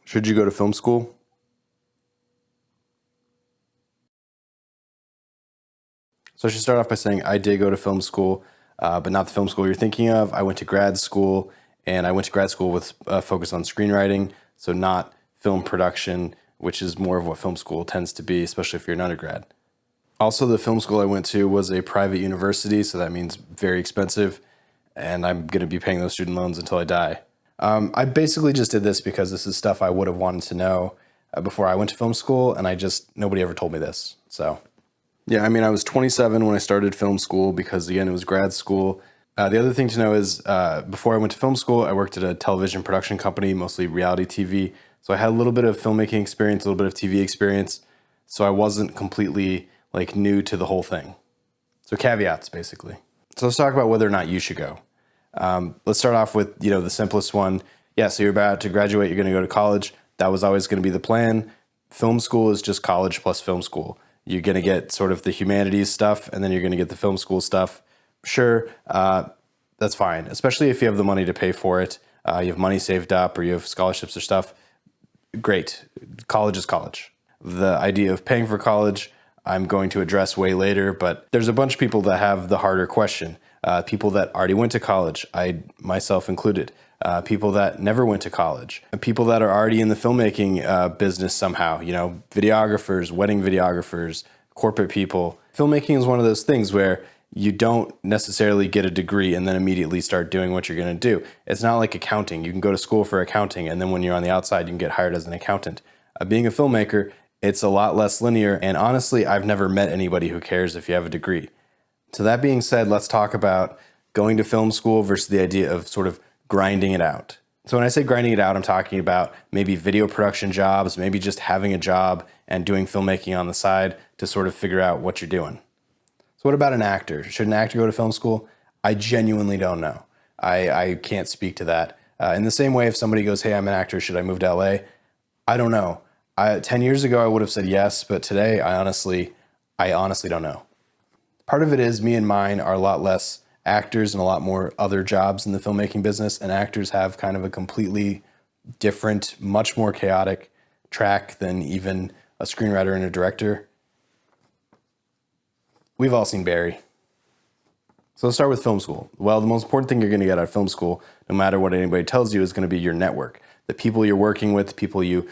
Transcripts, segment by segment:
Should you go to film school? So I should start off by saying I did go to film school, but not the film school you're thinking of. I went to grad school, and I went to grad school with a focus on screenwriting, so not film production, which is more of what film school tends to be, especially if you're an undergrad. Also, the film school I went to was a private university, so that means very expensive, and I'm going to be paying those student loans until I die. I basically just did this because this is stuff I would have wanted to know before I went to film school, and nobody ever told me this. So, yeah, I mean, I was 27 when I started film school because, again, it was grad school. The other thing to know is before I went to film school, I worked at a television production company, mostly reality TV. So I had a little bit of filmmaking experience, a little bit of TV experience. So I wasn't completely new to the whole thing. So caveats, basically. So let's talk about whether or not you should go. Let's start off with, the simplest one. Yeah, so you're about to graduate, you're going to go to college. That was always going to be the plan. Film school is just college plus film school. You're going to get sort of the humanities stuff, and then you're going to get the film school stuff. Sure, that's fine, especially if you have the money to pay for it. You have money saved up or you have scholarships or stuff. Great. College is college. The idea of paying for college, I'm going to address way later, but there's a bunch of people that have the harder question. People that already went to college, I myself included. People that never went to college. People that are already in the filmmaking business somehow, videographers, wedding videographers, corporate people. Filmmaking is one of those things where you don't necessarily get a degree and then immediately start doing what you're going to do. It's not like accounting. You can go to school for accounting, and then when you're on the outside, you can get hired as an accountant. Being a filmmaker, it's a lot less linear, and honestly, I've never met anybody who cares if you have a degree. So that being said, let's talk about going to film school versus the idea of sort of grinding it out. So when I say grinding it out, I'm talking about maybe video production jobs, maybe just having a job and doing filmmaking on the side to sort of figure out what you're doing. So what about an actor? Should an actor go to film school? I genuinely don't know. I can't speak to that. In the same way, if somebody goes, hey, I'm an actor, should I move to LA? I don't know. 10 years ago, I would have said yes, but today, I honestly don't know. Part of it is me and mine are a lot less actors and a lot more other jobs in the filmmaking business, and actors have kind of a completely different, much more chaotic track than even a screenwriter and a director. We've all seen Barry. So let's start with film school. Well, the most important thing you're going to get out of film school, no matter what anybody tells you, is going to be your network. The people you're working with, the people you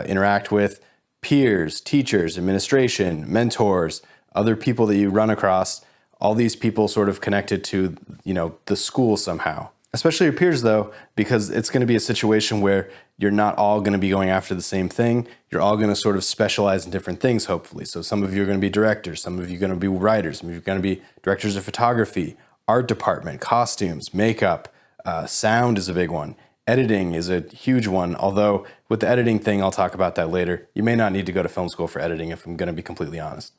interact with, peers, teachers, administration, mentors, other people that you run across, all these people sort of connected to, the school somehow. Especially your peers, though, because it's going to be a situation where you're not all going to be going after the same thing. You're all going to sort of specialize in different things, hopefully. So some of you are going to be directors, some of you are going to be writers, some of you are going to be directors of photography, art department, costumes, makeup, sound is a big one. Editing is a huge one, although with the editing thing, I'll talk about that later. You may not need to go to film school for editing, if I'm going to be completely honest.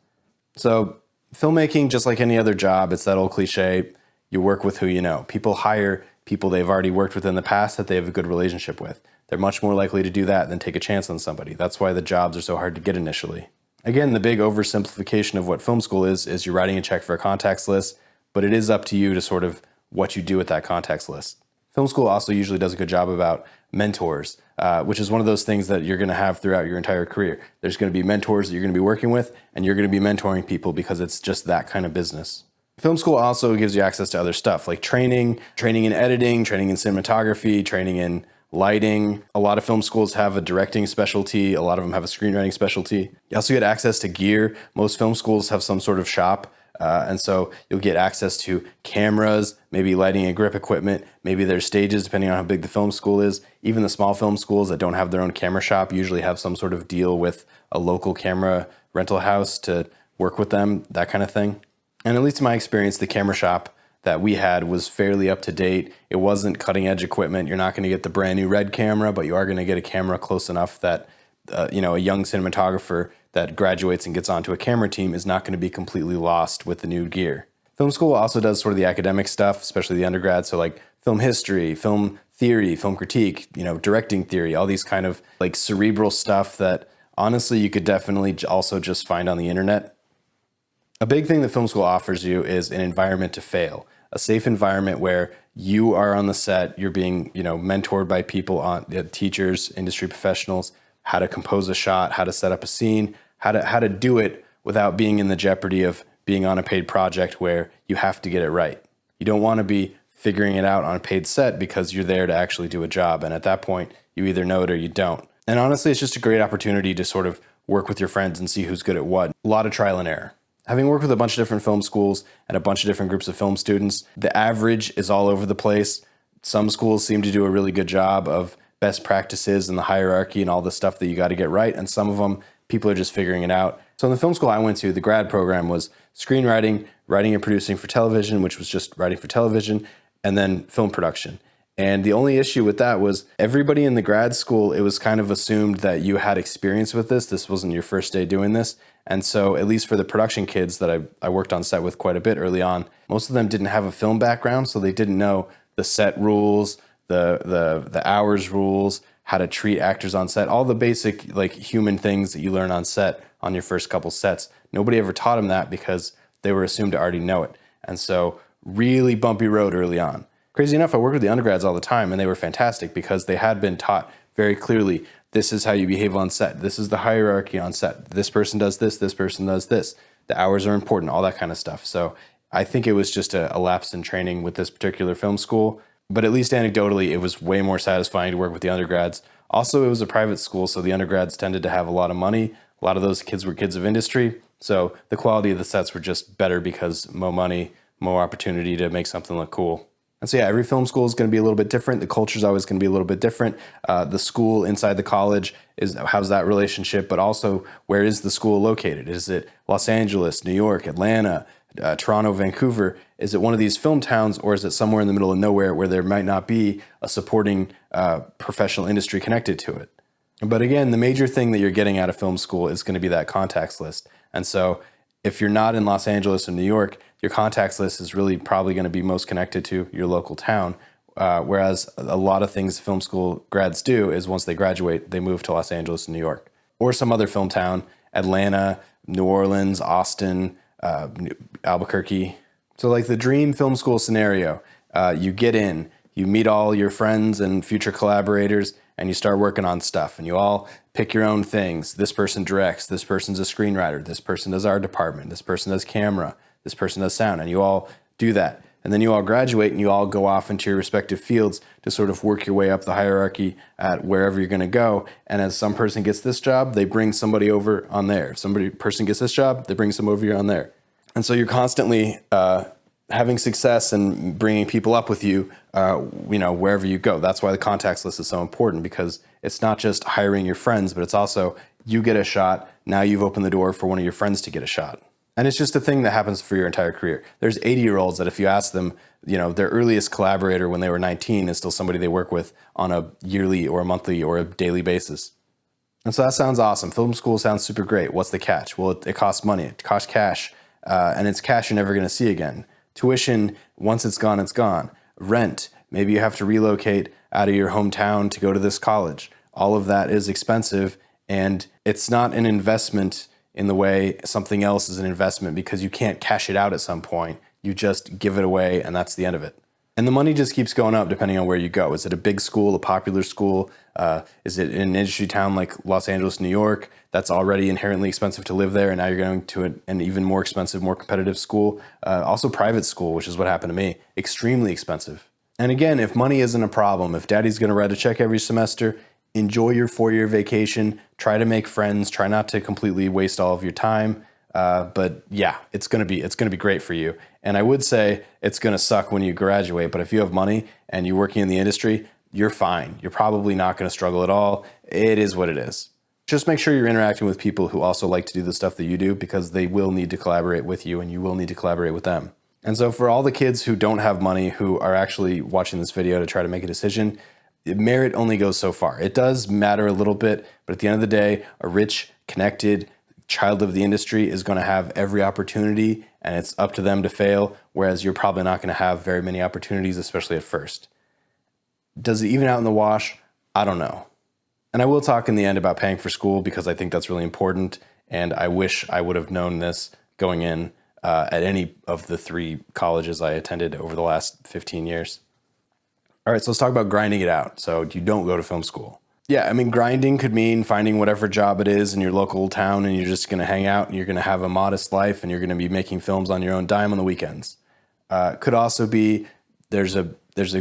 So filmmaking, just like any other job, it's that old cliche, you work with who you know. People hire people they've already worked with in the past that they have a good relationship with. They're much more likely to do that than take a chance on somebody. That's why the jobs are so hard to get initially. Again, the big oversimplification of what film school is you're writing a check for a contacts list, but it is up to you to sort of what you do with that contacts list. Film school also usually does a good job about mentors, which is one of those things that you're going to have throughout your entire career. There's going to be mentors that you're going to be working with, and you're going to be mentoring people because it's just that kind of business. Film school also gives you access to other stuff like training in editing, training in cinematography, training in lighting. A lot of film schools have a directing specialty. A lot of them have a screenwriting specialty. You also get access to gear. Most film schools have some sort of shop. And so you'll get access to cameras, maybe lighting and grip equipment. Maybe there's stages, depending on how big the film school is. Even the small film schools that don't have their own camera shop usually have some sort of deal with a local camera rental house to work with them, that kind of thing. And at least in my experience, the camera shop that we had was fairly up to date. It wasn't cutting edge equipment. You're not going to get the brand new red camera, but you are going to get a camera close enough that a young cinematographer that graduates and gets onto a camera team is not going to be completely lost with the new gear. Film school also does sort of the academic stuff, especially the undergrad. So like film history, film theory, film critique, directing theory, all these kind of like cerebral stuff that honestly you could definitely also just find on the internet. A big thing that film school offers you is an environment to fail. a safe environment where you are on the set, you're being, mentored by people on teachers, industry professionals, how to compose a shot, how to set up a scene, how to do it without being in the jeopardy of being on a paid project where you have to get it right. You don't want to be figuring it out on a paid set because you're there to actually do a job. And at that point, you either know it or you don't. And honestly, it's just a great opportunity to sort of work with your friends and see who's good at what. A lot of trial and error. Having worked with a bunch of different film schools and a bunch of different groups of film students, the average is all over the place. Some schools seem to do a really good job of best practices and the hierarchy and all the stuff that you got to get right. And some of them, people are just figuring it out. So in the film school I went to, the grad program was screenwriting, writing and producing for television, which was just writing for television, and then film production. And the only issue with that was everybody in the grad school, it was kind of assumed that you had experience with this. This wasn't your first day doing this. And so at least for the production kids that I worked on set with quite a bit early on, most of them didn't have a film background, so they didn't know the set rules, the hours rules, how to treat actors on set, all the basic like human things that you learn on set on your first couple sets. Nobody ever taught them that because they were assumed to already know it. And so really bumpy road early on. Crazy enough, I worked with the undergrads all the time and they were fantastic because they had been taught very clearly, this is how you behave on set. This is the hierarchy on set. This person does this person does this. The hours are important, all that kind of stuff. So I think it was just a lapse in training with this particular film school. But at least anecdotally, it was way more satisfying to work with the undergrads. Also, it was a private school, so the undergrads tended to have a lot of money. A lot of those kids were kids of industry. So the quality of the sets were just better because more money, more opportunity to make something look cool. And so yeah, every film school is going to be a little bit different. The culture is always going to be a little bit different. The school inside the college how's that relationship, but also where is the school located? Is it Los Angeles, New York, Atlanta, Toronto, Vancouver? Is it one of these film towns, or is it somewhere in the middle of nowhere where there might not be a supporting professional industry connected to it? But again, the major thing that you're getting out of film school is going to be that contacts list. And so if you're not in Los Angeles or New York, your contacts list is really probably going to be most connected to your local town. Whereas a lot of things film school grads do is once they graduate, they move to Los Angeles and New York or some other film town, Atlanta, New Orleans, Austin, Albuquerque. So like the dream film school scenario, you get in, you meet all your friends and future collaborators, and you start working on stuff, and you all pick your own things. This person directs, this person's a screenwriter, this person does art department, this person does camera, this person does sound, and you all do that. And then you all graduate and you all go off into your respective fields to sort of work your way up the hierarchy at wherever you're going to go. And as some person gets this job, they bring somebody over on there. If person gets this job, they bring some over here on there. And so you're constantly having success and bringing people up with you, wherever you go. That's why the contacts list is so important, because it's not just hiring your friends, but it's also you get a shot. Now you've opened the door for one of your friends to get a shot. And it's just a thing that happens for your entire career. There's 80-year-olds that if you ask them, their earliest collaborator when they were 19 is still somebody they work with on a yearly or a monthly or a daily basis. And so that sounds awesome. Film school sounds super great. What's the catch? Well, it costs money. It costs cash. And it's cash you're never going to see again. Tuition, once it's gone, it's gone. Rent, maybe you have to relocate out of your hometown to go to this college. All of that is expensive, and it's not an investment in the way something else is an investment, because you can't cash it out at some point. You just give it away, and that's the end of it. And the money just keeps going up depending on where you go. Is it a big school, a popular school? Is it in an industry town like Los Angeles, New York, that's already inherently expensive to live there, and now you're going to an even more expensive, more competitive school? Also private school, which is what happened to me, extremely expensive. And again, if money isn't a problem, if daddy's going to write a check every semester, enjoy your 4-year vacation, try to make friends, try not to completely waste all of your time. But yeah, it's going to be great for you. And I would say it's going to suck when you graduate, but if you have money and you're working in the industry, you're fine. You're probably not going to struggle at all. It is what it is. Just make sure you're interacting with people who also like to do the stuff that you do, because they will need to collaborate with you and you will need to collaborate with them. And so for all the kids who don't have money, who are actually watching this video to try to make a decision, merit only goes so far. It does matter a little bit, but at the end of the day, a rich, connected child of the industry is going to have every opportunity, and it's up to them to fail, whereas you're probably not going to have very many opportunities, especially at first. Does it even out in the wash? I don't know. And I will talk in the end about paying for school, because I think that's really important, and I wish I would have known this going in. at any of the 3 colleges I attended over the last 15 years. All right, so let's talk about grinding it out. So you don't go to film school. Yeah, I mean, grinding could mean finding whatever job it is in your local town and you're just going to hang out and you're going to have a modest life and you're going to be making films on your own dime on the weekends. Could also be there's a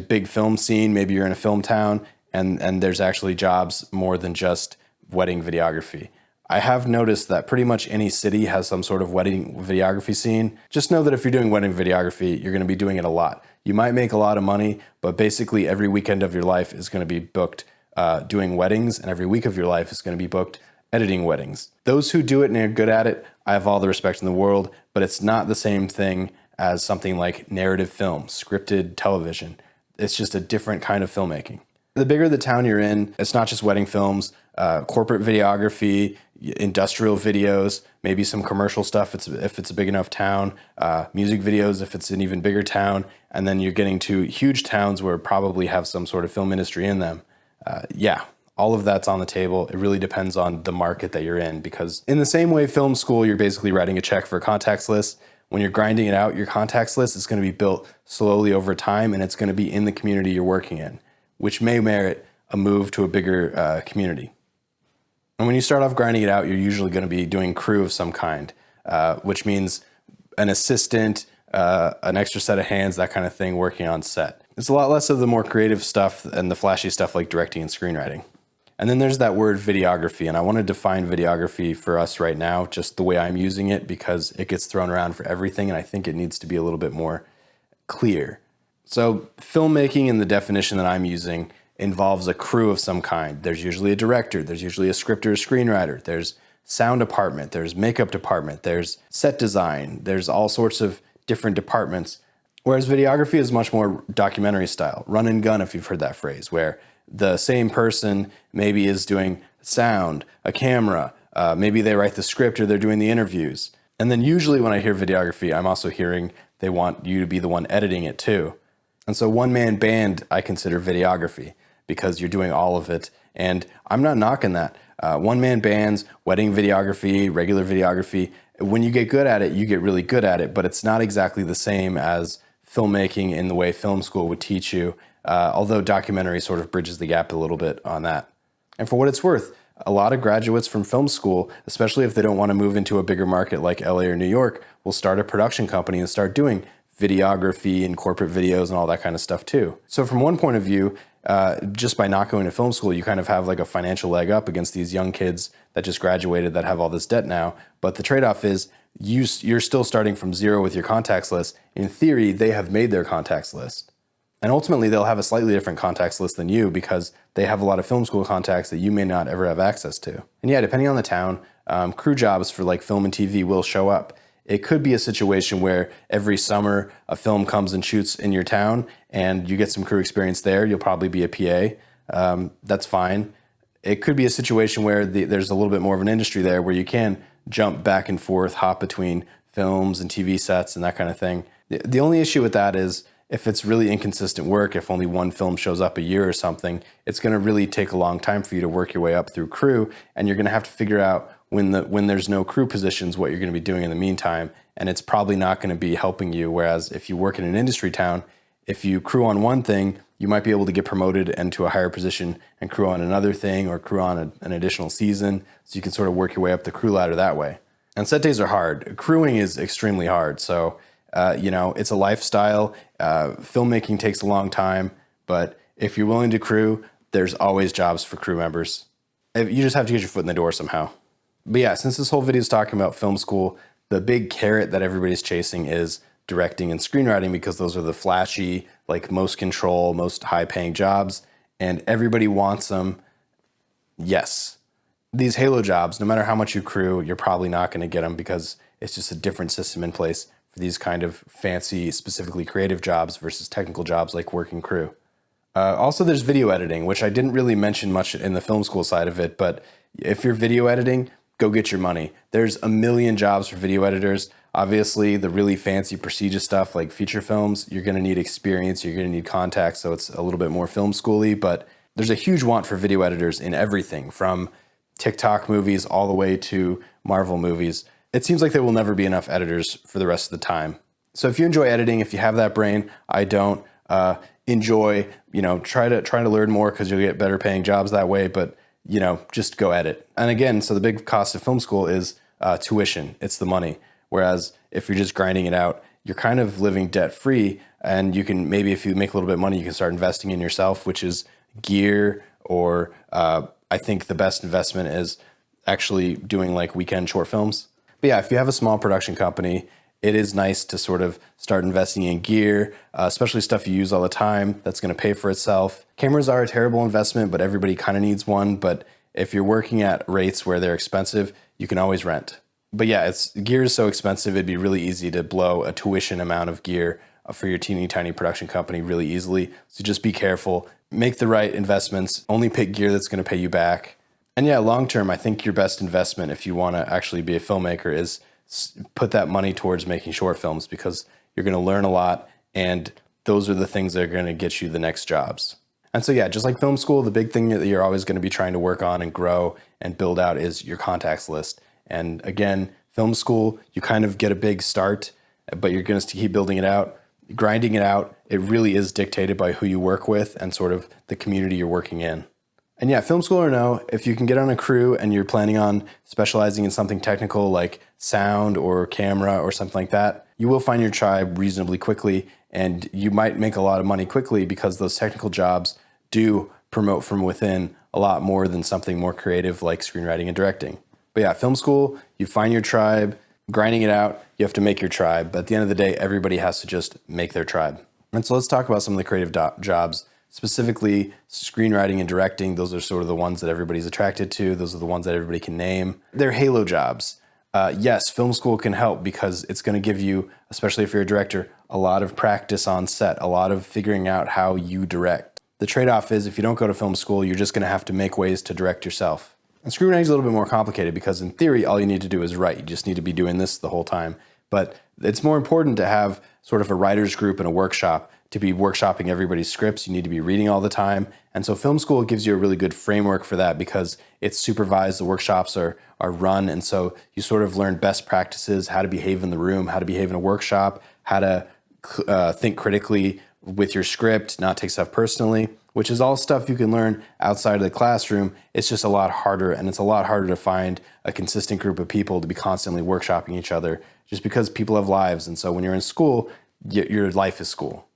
big film scene, maybe you're in a film town and there's actually jobs more than just wedding videography. I have noticed that pretty much any city has some sort of wedding videography scene. Just know that if you're doing wedding videography, you're going to be doing it a lot. You might make a lot of money, but basically every weekend of your life is going to be booked doing weddings, and every week of your life is going to be booked editing weddings. Those who do it and are good at it, I have all the respect in the world, but it's not the same thing as something like narrative film, scripted television. It's just a different kind of filmmaking. The bigger the town you're in, it's not just wedding films, corporate videography, industrial videos, maybe some commercial stuff if it's a big enough town, music videos if it's an even bigger town, and then you're getting to huge towns where probably have some sort of film industry in them. Yeah, all of that's on the table. It really depends on the market that you're in, because in the same way film school, you're basically writing a check for a contacts list. When you're grinding it out, your contacts list is going to be built slowly over time, and it's going to be in the community you're working in, which may merit a move to a bigger community. And when you start off grinding it out, you're usually going to be doing crew of some kind, which means an assistant, an extra set of hands, that kind of thing, working on set. It's a lot less of the more creative stuff and the flashy stuff like directing and screenwriting. And then there's that word videography, and I want to define videography for us right now, just the way I'm using it, because it gets thrown around for everything, and I think it needs to be a little bit more clear. So filmmaking, in the definition that I'm using, involves a crew of some kind. There's usually a director, there's usually a scripter, a screenwriter, there's sound department, there's makeup department, there's set design, there's all sorts of different departments. Whereas videography is much more documentary style, run and gun, if you've heard that phrase, where the same person maybe is doing sound, a camera, maybe they write the script or they're doing the interviews. And then usually when I hear videography, I'm also hearing they want you to be the one editing it too. And so one-man band I consider videography, because you're doing all of it. And I'm not knocking that. One-man bands, wedding videography, regular videography, when you get good at it, you get really good at it, but it's not exactly the same as filmmaking in the way film school would teach you, although documentary sort of bridges the gap a little bit on that. And for what it's worth, a lot of graduates from film school, especially if they don't want to move into a bigger market like LA or New York, will start a production company and start doing videography and corporate videos and all that kind of stuff too. So from one point of view, just by not going to film school, you kind of have like a financial leg up against these young kids that just graduated that have all this debt now. But the trade-off is you're still starting from zero with your contacts list. In theory, they have made their contacts list. And ultimately, they'll have a slightly different contacts list than you because they have a lot of film school contacts that you may not ever have access to. And yeah, depending on the town, crew jobs for like film and TV will show up. It could be a situation where every summer a film comes and shoots in your town and you get some crew experience there. You'll probably be a PA. That's fine. It could be a situation where there's a little bit more of an industry there where you can jump back and forth, hop between films and TV sets and that kind of thing. The only issue with that is if it's really inconsistent work, if only one film shows up a year or something, it's going to really take a long time for you to work your way up through crew, and you're going to have to figure out when there's no crew positions what you're going to be doing in the meantime, and it's probably not going to be helping you. Whereas if you work in an industry town, if you crew on one thing, you might be able to get promoted into a higher position and crew on another thing or crew on an additional season, so you can sort of work your way up the crew ladder that way. And set days are hard. Crewing is extremely hard, so it's a lifestyle. Filmmaking takes a long time, but if you're willing to crew, there's always jobs for crew members. You just have to get your foot in the door somehow. But yeah, since this whole video is talking about film school, the big carrot that everybody's chasing is directing and screenwriting, because those are the flashy, like most control, most high-paying jobs, and everybody wants them. Yes. These halo jobs, no matter how much you crew, you're probably not going to get them because it's just a different system in place for these kind of fancy, specifically creative jobs versus technical jobs like working crew. Also, there's video editing, which I didn't really mention much in the film school side of it, but if you're video editing, go get your money. There's a million jobs for video editors. Obviously, the really fancy, prestigious stuff like feature films, you're going to need experience, you're going to need contacts, so it's a little bit more film schooly, but there's a huge want for video editors in everything, from TikTok movies all the way to Marvel movies. it seems like there will never be enough editors for the rest of the time. So if you enjoy editing, if you have that brain, I don't, enjoy, try to learn more because you'll get better paying jobs that way, but just go edit. And again, so the big cost of film school is tuition. It's the money. Whereas if you're just grinding it out, you're kind of living debt free, and you can maybe, if you make a little bit of money, you can start investing in yourself, which is gear, or I think the best investment is actually doing like weekend short films. But yeah, if you have a small production company, it is nice to sort of start investing in gear, especially stuff you use all the time that's going to pay for itself. Cameras are a terrible investment, but everybody kind of needs one. But if you're working at rates where they're expensive, you can always rent. But yeah, gear is so expensive, it'd be really easy to blow a tuition amount of gear for your teeny tiny production company really easily. So just be careful, make the right investments, only pick gear that's going to pay you back. And yeah, long term, I think your best investment if you want to actually be a filmmaker is put that money towards making short films, because you're going to learn a lot, and those are the things that are going to get you the next jobs. And so yeah, just like film school, the big thing that you're always going to be trying to work on and grow and build out is your contacts list. And again, film school, you kind of get a big start, but you're going to keep building it out, grinding it out. It really is dictated by who you work with and sort of the community you're working in. And yeah, film school or no, if you can get on a crew and you're planning on specializing in something technical like sound or camera or something like that, you will find your tribe reasonably quickly, and you might make a lot of money quickly because those technical jobs do promote from within a lot more than something more creative like screenwriting and directing. But yeah, film school, you find your tribe, grinding it out, you have to make your tribe. But at the end of the day, everybody has to just make their tribe. And so let's talk about some of the creative jobs. Specifically, screenwriting and directing, those are sort of the ones that everybody's attracted to. Those are the ones that everybody can name. They're halo jobs. Yes, film school can help because it's going to give you, especially if you're a director, a lot of practice on set, a lot of figuring out how you direct. The trade-off is if you don't go to film school, you're just going to have to make ways to direct yourself. And screenwriting is a little bit more complicated because in theory, all you need to do is write. You just need to be doing this the whole time. But it's more important to have sort of a writer's group and a workshop. To be workshopping everybody's scripts, you need to be reading all the time. And so film school gives you a really good framework for that because it's supervised, the workshops are run. And so you sort of learn best practices, how to behave in the room, how to behave in a workshop, how to think critically with your script, not take stuff personally, which is all stuff you can learn outside of the classroom. It's just a lot harder, and it's a lot harder to find a consistent group of people to be constantly workshopping each other just because people have lives. And so when you're in school, your life is school.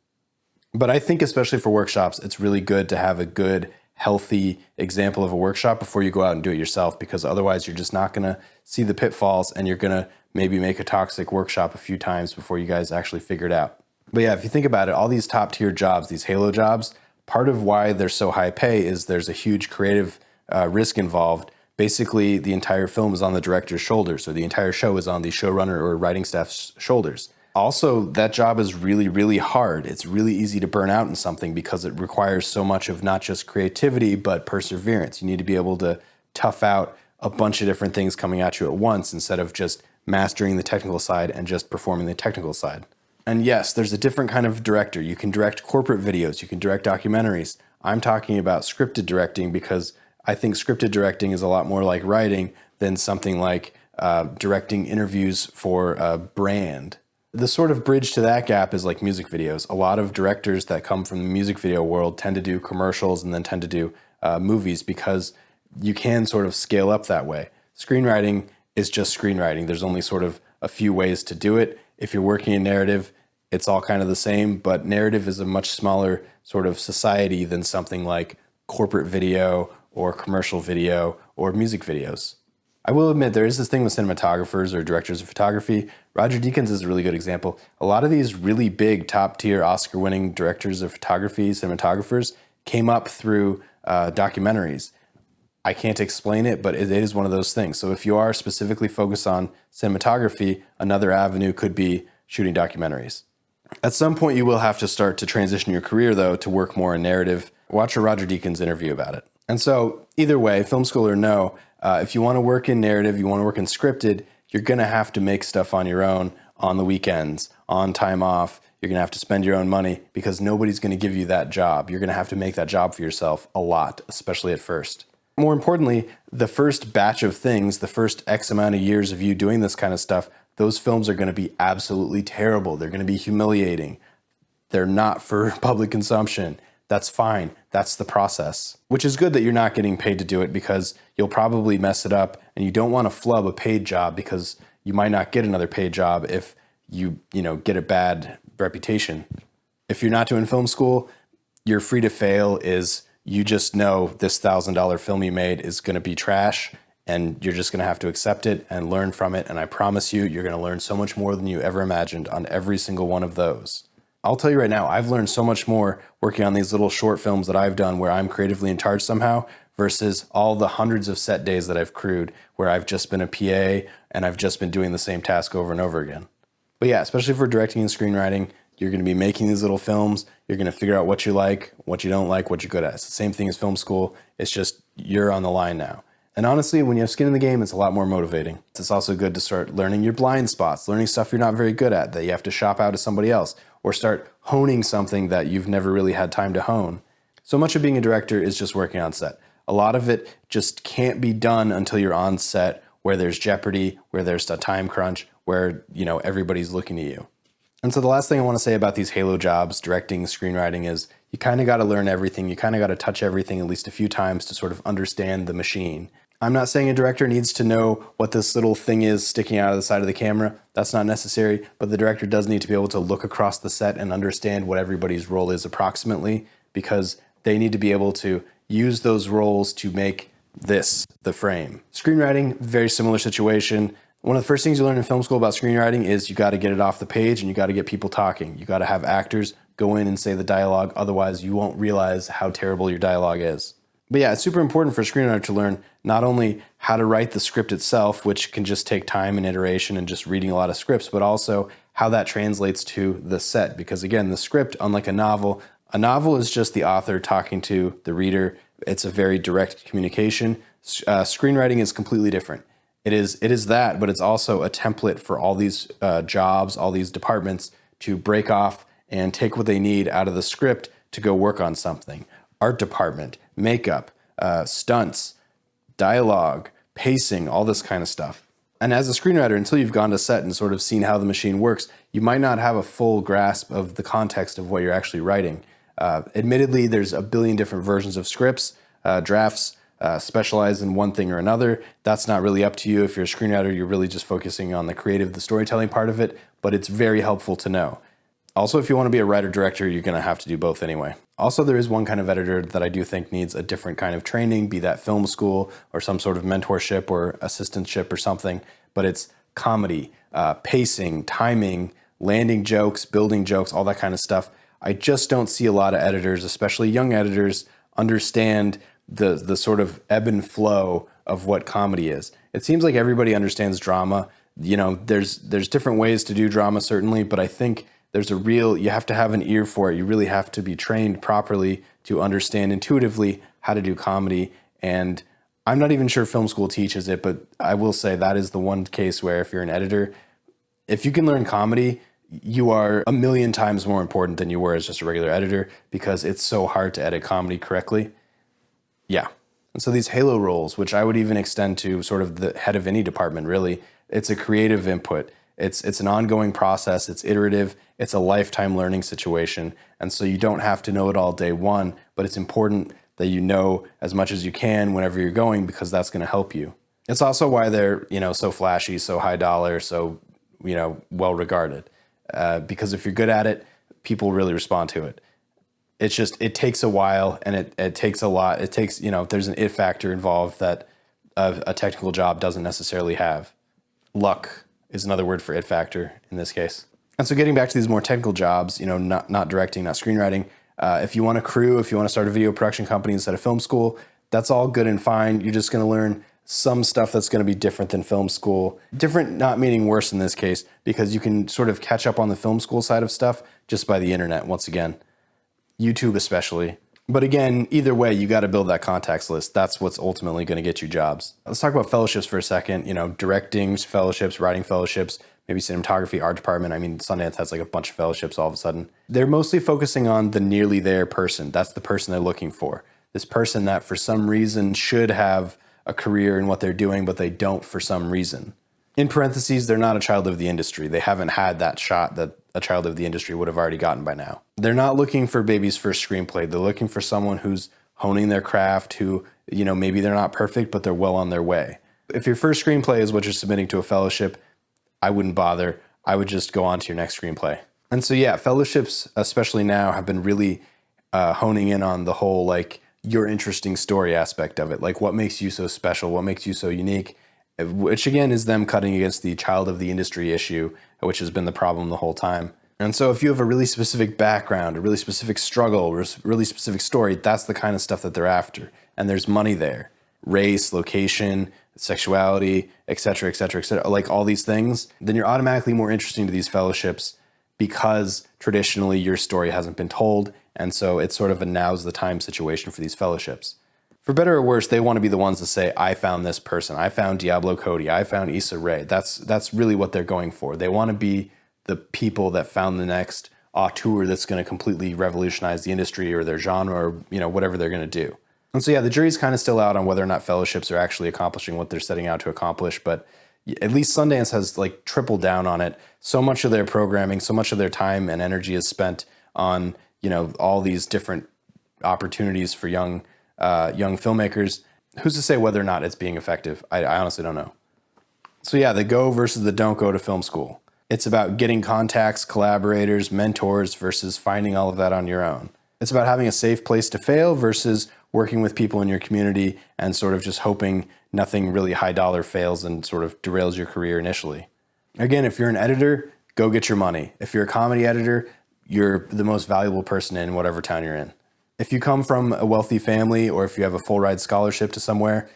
But I think especially for workshops, it's really good to have a good, healthy example of a workshop before you go out and do it yourself, because otherwise you're just not going to see the pitfalls, and you're going to maybe make a toxic workshop a few times before you guys actually figure it out. But yeah, if you think about it, all these top tier jobs, these halo jobs, part of why they're so high pay is there's a huge creative risk involved. Basically, the entire film is on the director's shoulders, or the entire show is on the showrunner or writing staff's shoulders. Also, that job is really, really hard. It's really easy to burn out in something because it requires so much of not just creativity, but perseverance. You need to be able to tough out a bunch of different things coming at you at once instead of just mastering the technical side and just performing the technical side. And yes, there's a different kind of director. You can direct corporate videos, you can direct documentaries. I'm talking about scripted directing because I think scripted directing is a lot more like writing than something like directing interviews for a brand. The sort of bridge to that gap is like music videos. A lot of directors that come from the music video world tend to do commercials and then tend to do movies because you can sort of scale up that way. Screenwriting is just screenwriting. There's only sort of a few ways to do it. If you're working in narrative, it's all kind of the same, but narrative is a much smaller sort of society than something like corporate video or commercial video or music videos. I will admit there is this thing with cinematographers or directors of photography. Roger Deakins is a really good example. A lot of these really big top tier Oscar winning directors of photography, cinematographers, came up through documentaries. I can't explain it, but it is one of those things. So if you are specifically focused on cinematography, another avenue could be shooting documentaries. At some point you will have to start to transition your career though to work more in narrative. Watch a Roger Deakins interview about it. And so either way, film school or no, if you want to work in narrative, you want to work in scripted, you're going to have to make stuff on your own on the weekends, on time off. You're going to have to spend your own money because nobody's going to give you that job. You're going to have to make that job for yourself a lot, especially at first. More importantly, the first batch of things, the first X amount of years of you doing this kind of stuff, those films are going to be absolutely terrible. They're going to be humiliating. They're not for public consumption. That's fine. That's the process, which is good that you're not getting paid to do it, because you'll probably mess it up, and you don't want to flub a paid job because you might not get another paid job if you get a bad reputation. If you're not doing film school, your free to fail is you just know this $1,000 film you made is going to be trash, and you're just going to have to accept it and learn from it. And I promise you, you're going to learn so much more than you ever imagined on every single one of those. I'll tell you right now, I've learned so much more working on these little short films that I've done where I'm creatively in charge somehow, versus all the hundreds of set days that I've crewed where I've just been a PA and I've just been doing the same task over and over again. But yeah, especially for directing and screenwriting, you're going to be making these little films. You're going to figure out what you like, what you don't like, what you're good at. It's the same thing as film school. It's just you're on the line now. And honestly, when you have skin in the game, it's a lot more motivating. It's also good to start learning your blind spots, learning stuff you're not very good at that you have to shop out to somebody else, or start honing something that you've never really had time to hone. So much of being a director is just working on set. A lot of it just can't be done until you're on set, where there's jeopardy, where there's a time crunch, where everybody's looking at you. And so the last thing I want to say about these halo jobs, directing, screenwriting, is you kind of got to learn everything. You kind of got to touch everything at least a few times to sort of understand the machine. I'm not saying a director needs to know what this little thing is sticking out of the side of the camera. That's not necessary, but the director does need to be able to look across the set and understand what everybody's role is approximately, because they need to be able to use those roles to make this the frame. Screenwriting, very similar situation. One of the first things you learn in film school about screenwriting is you got to get it off the page, and you got to get people talking. You got to have actors go in and say the dialogue. Otherwise, you won't realize how terrible your dialogue is. But yeah, it's super important for a screenwriter to learn not only how to write the script itself, which can just take time and iteration and just reading a lot of scripts, but also how that translates to the set. Because again, the script, unlike a novel is just the author talking to the reader. It's a very direct communication. Screenwriting is completely different. It is that, but it's also a template for all these jobs, all these departments to break off and take what they need out of the script to go work on something. Art department, makeup, stunts, dialogue, pacing, all this kind of stuff. And as a screenwriter, until you've gone to set and sort of seen how the machine works, you might not have a full grasp of the context of what you're actually writing. Admittedly, there's a billion different versions of scripts, drafts, specialize in one thing or another. That's not really up to you. If you're a screenwriter, you're really just focusing on the creative, the storytelling part of it, but it's very helpful to know. Also, if you want to be a writer-director, you're going to have to do both anyway. Also, there is one kind of editor that I do think needs a different kind of training, be that film school or some sort of mentorship or assistantship or something, but it's comedy, pacing, timing, landing jokes, building jokes, all that kind of stuff. I just don't see a lot of editors, especially young editors, understand the sort of ebb and flow of what comedy is. It seems like everybody understands drama. There's different ways to do drama, certainly, but I think you have to have an ear for it. You really have to be trained properly to understand intuitively how to do comedy. And I'm not even sure film school teaches it, but I will say that is the one case where if you're an editor, if you can learn comedy, you are a million times more important than you were as just a regular editor, because it's so hard to edit comedy correctly. Yeah. And so these halo roles, which I would even extend to sort of the head of any department, really, it's a creative input. It's an ongoing process. It's iterative. It's a lifetime learning situation. And so you don't have to know it all day one, but it's important that you know as much as you can whenever you're going, because that's going to help you. It's also why they're, so flashy, so high dollar, so, well regarded. Because if you're good at it, people really respond to it. It's just, it takes a while, and it takes a lot. It takes, there's an it factor involved that a technical job doesn't necessarily have. Luck is another word for it factor in this case. And so getting back to these more technical jobs, not directing, not screenwriting, if you want to crew, if you want to start a video production company instead of film school, that's all good and fine. You're just going to learn some stuff that's going to be different than film school. Different not meaning worse in this case, because you can sort of catch up on the film school side of stuff just by the internet, once again. YouTube especially. But again, either way, you got to build that contacts list. That's what's ultimately going to get you jobs. Let's talk about fellowships for a second. Directing fellowships, writing fellowships, maybe cinematography, art department. I mean, Sundance has like a bunch of fellowships all of a sudden. They're mostly focusing on the nearly there person. That's the person they're looking for. this person that for some reason should have a career in what they're doing, but they don't for some reason. In parentheses, they're not a child of the industry. They haven't had that shot that a child of the industry would have already gotten by now. They're not looking for baby's first screenplay. They're looking for someone who's honing their craft, who, maybe they're not perfect, but they're well on their way. If your first screenplay is what you're submitting to a fellowship, I wouldn't bother. I would just go on to your next screenplay. And so, yeah, fellowships, especially now, have been really honing in on the whole, your interesting story aspect of it. Like, what makes you so special? What makes you so unique? Which, again, is them cutting against the child of the industry issue, which has been the problem the whole time. And so if you have a really specific background, a really specific struggle, or a really specific story, that's the kind of stuff that they're after. And there's money there. Race, location, sexuality, et cetera, et cetera, et cetera, like all these things, then you're automatically more interesting to these fellowships because traditionally your story hasn't been told. And so it's sort of a now's the time situation for these fellowships. For better or worse, they want to be the ones to say, I found this person. I found Diablo Cody. I found Issa Rae. That's really what they're going for. They want to be the people that found the next auteur that's going to completely revolutionize the industry or their genre or, whatever they're going to do. And so, yeah, the jury's kind of still out on whether or not fellowships are actually accomplishing what they're setting out to accomplish. But at least Sundance has tripled down on it. So much of their programming, so much of their time and energy is spent on, all these different opportunities for young filmmakers. Who's to say whether or not it's being effective? I honestly don't know. So yeah, the go versus the don't go to film school. It's about getting contacts, collaborators, mentors versus finding all of that on your own. It's about having a safe place to fail versus working with people in your community and sort of just hoping nothing really high dollar fails and sort of derails your career initially. Again, if you're an editor, go get your money. If you're a comedy editor, you're the most valuable person in whatever town you're in. If you come from a wealthy family or if you have a full ride scholarship to somewhere,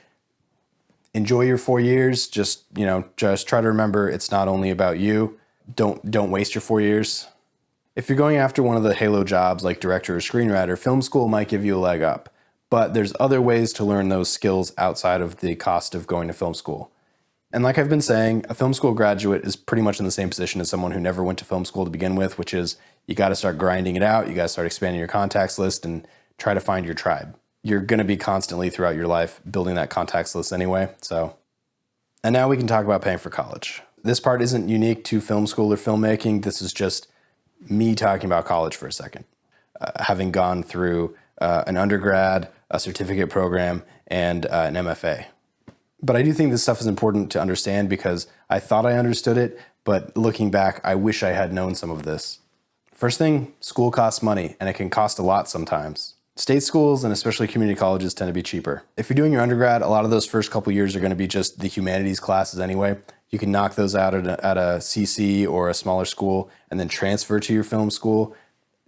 enjoy your 4 years. Just try to remember it's not only about you. Don't waste your 4 years. If you're going after one of the halo jobs like director or screenwriter, film school might give you a leg up. But there's other ways to learn those skills outside of the cost of going to film school. And like I've been saying, a film school graduate is pretty much in the same position as someone who never went to film school to begin with, which is you got to start grinding it out. You got to start expanding your contacts list and try to find your tribe. You're going to be constantly throughout your life building that contacts list anyway. And now we can talk about paying for college. This part isn't unique to film school or filmmaking. This is just me talking about college for a second. Having gone through an undergrad, a certificate program, and an MFA. But I do think this stuff is important to understand because I thought I understood it, but looking back, I wish I had known some of this. First thing, school costs money, and it can cost a lot sometimes. State schools and especially community colleges tend to be cheaper. If you're doing your undergrad, a lot of those first couple years are going to be just the humanities classes anyway. You can knock those out at a CC or a smaller school and then transfer to your film school.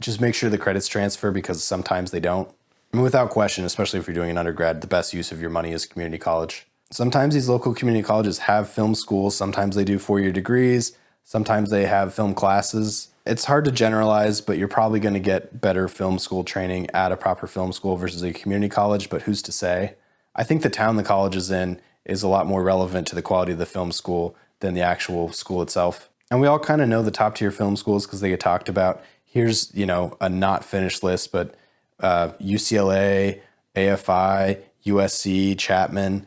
Just make sure the credits transfer because sometimes they don't. I mean, without question, especially if you're doing an undergrad, the best use of your money is community college. Sometimes these local community colleges have film schools. Sometimes they do 4-year degrees. Sometimes they have film classes. It's hard to generalize, but you're probably going to get better film school training at a proper film school versus a community college, but who's to say? I think the town the college is in is a lot more relevant to the quality of the film school than the actual school itself. And we all kind of know the top tier film schools because they get talked about. Here's, a not finished list, but UCLA, AFI, USC, Chapman,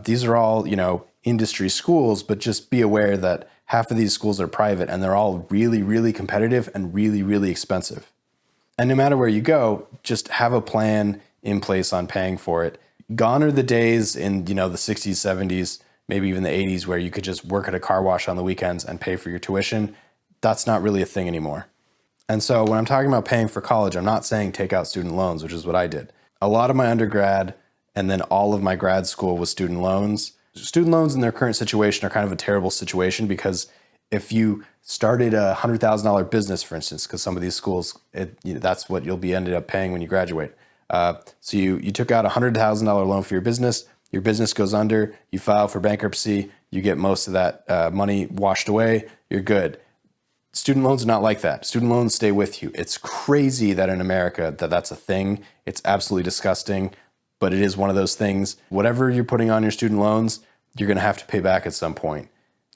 these are all, industry schools, but just be aware that half of these schools are private and they're all really, really competitive and really, really expensive. And no matter where you go, just have a plan in place on paying for it. Gone are the days in, the 60s, 70s, maybe even the 80s where you could just work at a car wash on the weekends and pay for your tuition. That's not really a thing anymore. And so when I'm talking about paying for college, I'm not saying take out student loans, which is what I did. A lot of my undergrad and then all of my grad school was student loans. Student loans in their current situation are kind of a terrible situation because if you started a $100,000 business, for instance, because some of these schools, that's what you'll be ended up paying when you graduate. So you took out a $100,000 loan for your business goes under, you file for bankruptcy, you get most of that money washed away, you're good. Student loans are not like that. Student loans stay with you. It's crazy that in America that's a thing. It's absolutely disgusting, but it is one of those things. Whatever you're putting on your student loans, you're going to have to pay back at some point.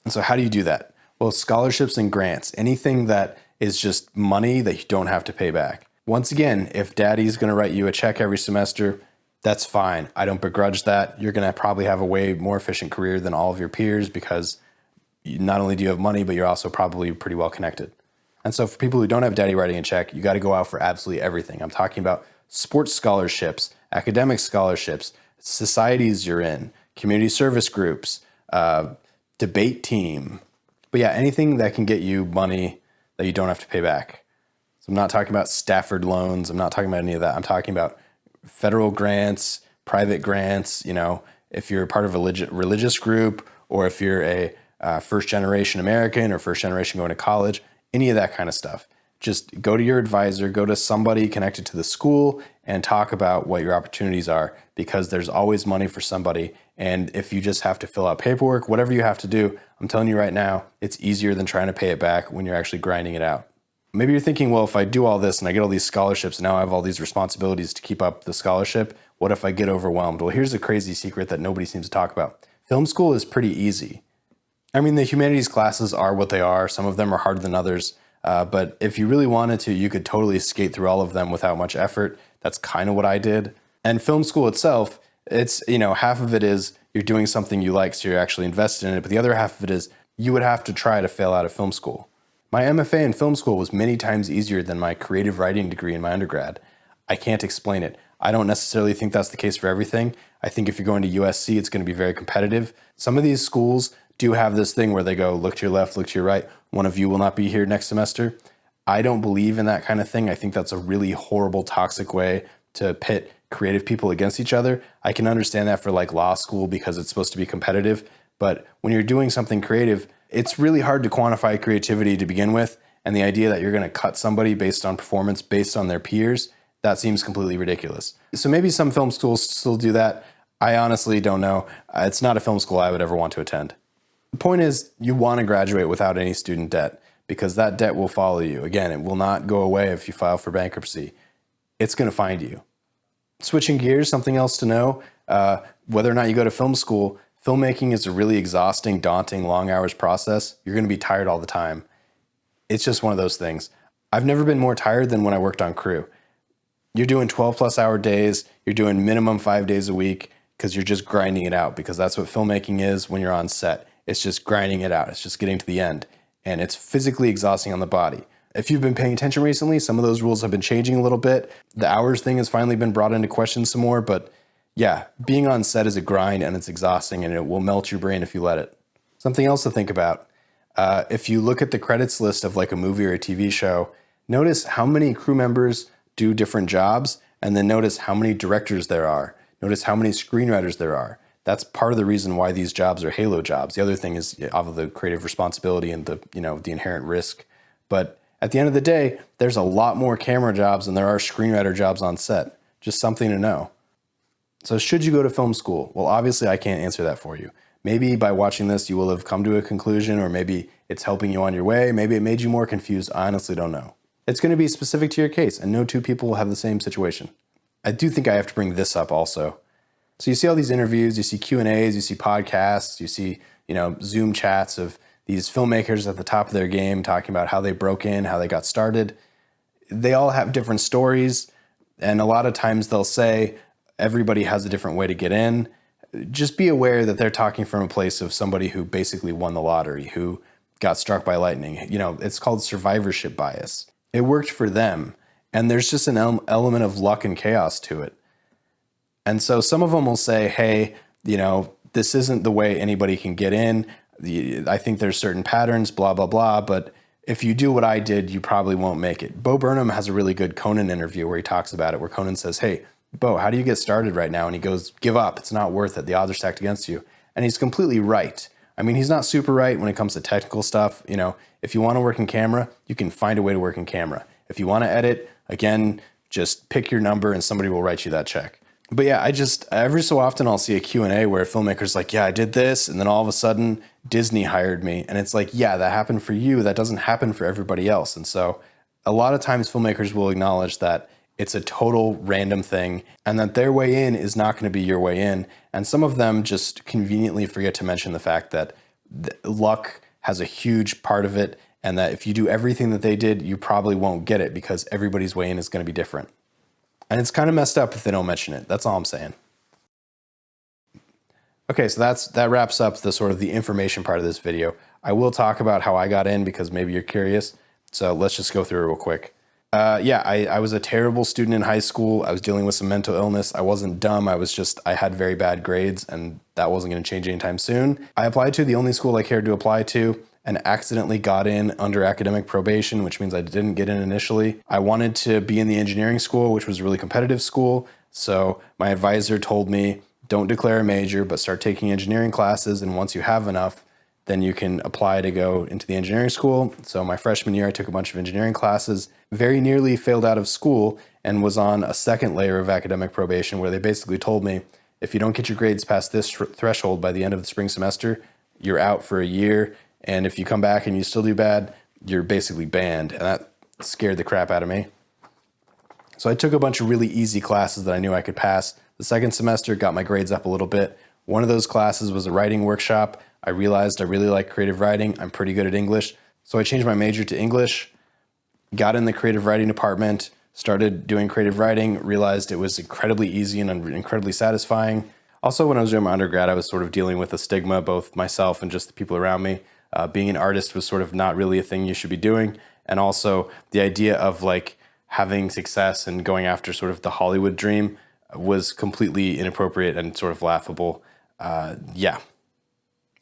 And so how do you do that? Well, scholarships and grants, anything that is just money that you don't have to pay back. Once again, if daddy's going to write you a check every semester, That's fine. I don't begrudge that. You're going to probably have a way more efficient career than all of your peers because not only do you have money, but you're also probably pretty well connected. And so for people who don't have daddy writing a check, you got to go out for absolutely everything. I'm talking about sports scholarships, academic scholarships, societies you're in, community service groups, debate team. But yeah, anything that can get you money that you don't have to pay back. So I'm not talking about Stafford loans. I'm not talking about any of that. I'm talking about federal grants, private grants. If you're part of a religious group, or if you're a first generation American or first generation going to college, any of that kind of stuff. Just go to your advisor, go to somebody connected to the school and talk about what your opportunities are, because there's always money for somebody. And if you just have to fill out paperwork, whatever you have to do, I'm telling you right now, it's easier than trying to pay it back when you're actually grinding it out. Maybe you're thinking, well, if I do all this and I get all these scholarships, and now I have all these responsibilities to keep up the scholarship, what if I get overwhelmed? Well, here's a crazy secret that nobody seems to talk about. Film school is pretty easy. I mean, the humanities classes are what they are. Some of them are harder than others. But if you really wanted to, you could totally skate through all of them without much effort. That's kind of what I did. And film school itself, it's, half of it is you're doing something you like, so you're actually invested in it. But the other half of it is you would have to try to fail out of film school. My MFA in film school was many times easier than my creative writing degree in my undergrad. I can't explain it. I don't necessarily think that's the case for everything. I think if you're going to USC, it's going to be very competitive. Some of these schools do have this thing where they go, look to your left, look to your right. One of you will not be here next semester. I don't believe in that kind of thing. I think that's a really horrible, toxic way to pit creative people against each other. I can understand that for like law school because it's supposed to be competitive. But when you're doing something creative, it's really hard to quantify creativity to begin with. And the idea that you're going to cut somebody based on performance, based on their peers, that seems completely ridiculous. So maybe some film schools still do that. I honestly don't know. It's not a film school I would ever want to attend. The point is, you want to graduate without any student debt, because that debt will follow you. Again, it will not go away if you file for bankruptcy. It's going to find you. Switching gears, something else to know, whether or not you go to film school, filmmaking is a really exhausting, daunting, long hours process. You're going to be tired all the time. It's just one of those things. I've never been more tired than when I worked on crew. You're doing 12+ hour days. You're doing minimum 5 days a week because you're just grinding it out, because that's what filmmaking is when you're on set. It's just grinding it out. It's just getting to the end. And it's physically exhausting on the body. If you've been paying attention recently, some of those rules have been changing a little bit. The hours thing has finally been brought into question some more. But yeah, being on set is a grind and it's exhausting, and it will melt your brain if you let it. Something else to think about. If you look at the credits list of like a movie or a TV show, notice how many crew members do different jobs, and then notice how many directors there are. Notice how many screenwriters there are. That's part of the reason why these jobs are halo jobs. The other thing is obviously the creative responsibility and the inherent risk. But at the end of the day, there's a lot more camera jobs than there are screenwriter jobs on set. Just something to know. So should you go to film school? Well, obviously I can't answer that for you. Maybe by watching this, you will have come to a conclusion, or maybe it's helping you on your way. Maybe it made you more confused. I honestly don't know. It's going to be specific to your case, and no two people will have the same situation. I do think I have to bring this up also. So you see all these interviews, you see Q&As, you see podcasts, you see, Zoom chats of these filmmakers at the top of their game talking about how they broke in, how they got started. They all have different stories, and a lot of times they'll say everybody has a different way to get in. Just be aware that they're talking from a place of somebody who basically won the lottery, who got struck by lightning. It's called survivorship bias. It worked for them, and there's just an element of luck and chaos to it. And so some of them will say, hey, this isn't the way anybody can get in. I think there's certain patterns, blah, blah, blah. But if you do what I did, you probably won't make it. Bo Burnham has a really good Conan interview where he talks about it, where Conan says, hey, Bo, how do you get started right now? And he goes, give up. It's not worth it. The odds are stacked against you. And he's completely right. I mean, he's not super right when it comes to technical stuff. If you want to work in camera, you can find a way to work in camera. If you want to edit, again, just pick your number and somebody will write you that check. But yeah, every so often I'll see a Q&A where a filmmaker's like, yeah, I did this. And then all of a sudden Disney hired me. And it's like, yeah, that happened for you. That doesn't happen for everybody else. And so a lot of times filmmakers will acknowledge that it's a total random thing and that their way in is not going to be your way in. And some of them just conveniently forget to mention the fact that luck has a huge part of it, and that if you do everything that they did, you probably won't get it because everybody's way in is going to be different. And it's kind of messed up if they don't mention it. That's all I'm saying. Okay, so that wraps up the sort of the information part of this video. I will talk about how I got in because maybe you're curious. So let's just go through it real quick. Yeah, I was a terrible student in high school. I was dealing with some mental illness. I wasn't dumb. I had very bad grades, and that wasn't going to change anytime soon. I applied to the only school I cared to apply to and accidentally got in under academic probation, which means I didn't get in initially. I wanted to be in the engineering school, which was a really competitive school. So my advisor told me, don't declare a major, but start taking engineering classes. And once you have enough, then you can apply to go into the engineering school. So my freshman year, I took a bunch of engineering classes, very nearly failed out of school, and was on a second layer of academic probation where they basically told me, if you don't get your grades past this threshold by the end of the spring semester, you're out for a year. And if you come back and you still do bad, you're basically banned. And that scared the crap out of me. So I took a bunch of really easy classes that I knew I could pass. The second semester got my grades up a little bit. One of those classes was a writing workshop. I realized I really like creative writing. I'm pretty good at English. So I changed my major to English, got in the creative writing department, started doing creative writing, realized it was incredibly easy and incredibly satisfying. Also, when I was doing my undergrad, I was sort of dealing with a stigma, both myself and just the people around me. Being an artist was sort of not really a thing you should be doing. And also the idea of like having success and going after sort of the Hollywood dream was completely inappropriate and sort of laughable. Yeah.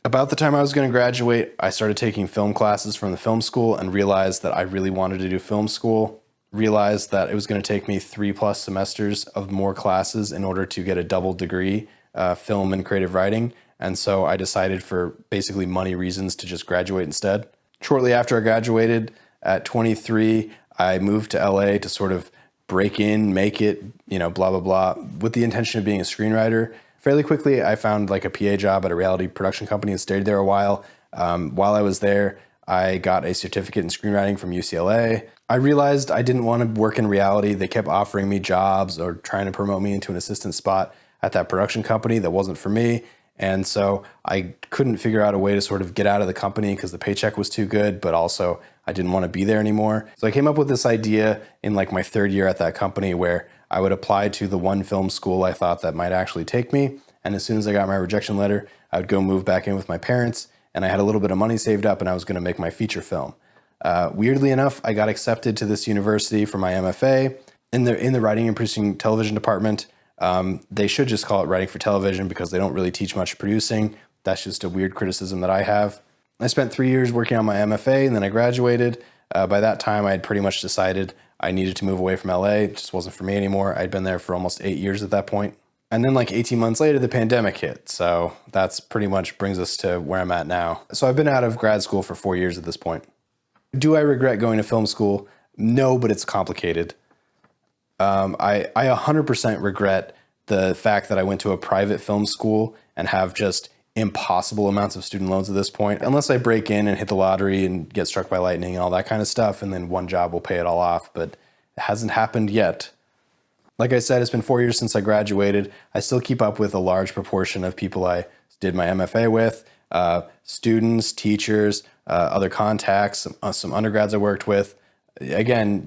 About the time I was going to graduate, I started taking film classes from the film school and realized that I really wanted to do film school. Realized that it was going to take me 3+ semesters of more classes in order to get a double degree, film and creative writing. And so I decided for basically money reasons to just graduate instead. Shortly after I graduated at 23, I moved to LA to sort of break in, make it, blah, blah, blah, with the intention of being a screenwriter. Fairly quickly, I found like a PA job at a reality production company and stayed there a while. While I was there, I got a certificate in screenwriting from UCLA. I realized I didn't want to work in reality. They kept offering me jobs or trying to promote me into an assistant spot at that production company that wasn't for me. And so I couldn't figure out a way to sort of get out of the company because the paycheck was too good, but also I didn't want to be there anymore. So I came up with this idea in like my third year at that company where I would apply to the one film school I thought that might actually take me. And as soon as I got my rejection letter, I would go move back in with my parents. And I had a little bit of money saved up and I was going to make my feature film. Weirdly enough, I got accepted to this university for my MFA in the writing and producing television department. They should just call it writing for television because they don't really teach much producing. That's just a weird criticism that I have. I spent 3 years working on my MFA and then I graduated. By that time, I had pretty much decided I needed to move away from LA. It just wasn't for me anymore. I'd been there for almost 8 years at that point. And then like 18 months later, the pandemic hit. So that's pretty much brings us to where I'm at now. So I've been out of grad school for 4 years at this point. Do I regret going to film school? No, but it's complicated. I 100% regret the fact that I went to a private film school and have just impossible amounts of student loans at this point, unless I break in and hit the lottery and get struck by lightning and all that kind of stuff, and then one job will pay it all off, but it hasn't happened yet. Like I said, it's been 4 years since I graduated. I still keep up with a large proportion of people I did my MFA with, students, teachers, other contacts, some undergrads I worked with. Again,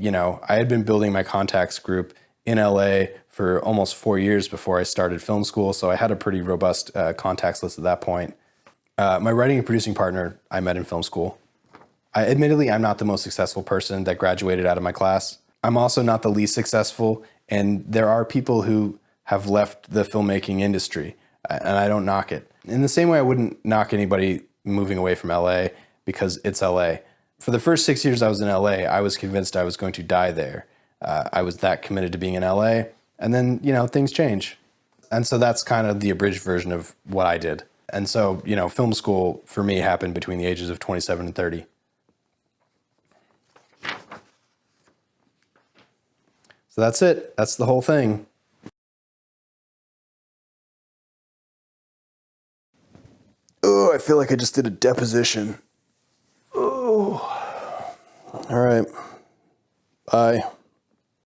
I had been building my contacts group in LA for almost 4 years before I started film school, so I had a pretty robust contacts list at that point. My writing and producing partner I met in film school. Admittedly, I'm not the most successful person that graduated out of my class. I'm also not the least successful, and there are people who have left the filmmaking industry, and I don't knock it. In the same way I wouldn't knock anybody moving away from LA because it's LA. For the first 6 years I was in LA, I was convinced I was going to die there. I was that committed to being in LA, and then, things change. And so that's kind of the abridged version of what I did. And so, film school for me happened between the ages of 27 and 30. So that's it. That's the whole thing. Oh, I feel like I just did a deposition. Oh. All right. Bye.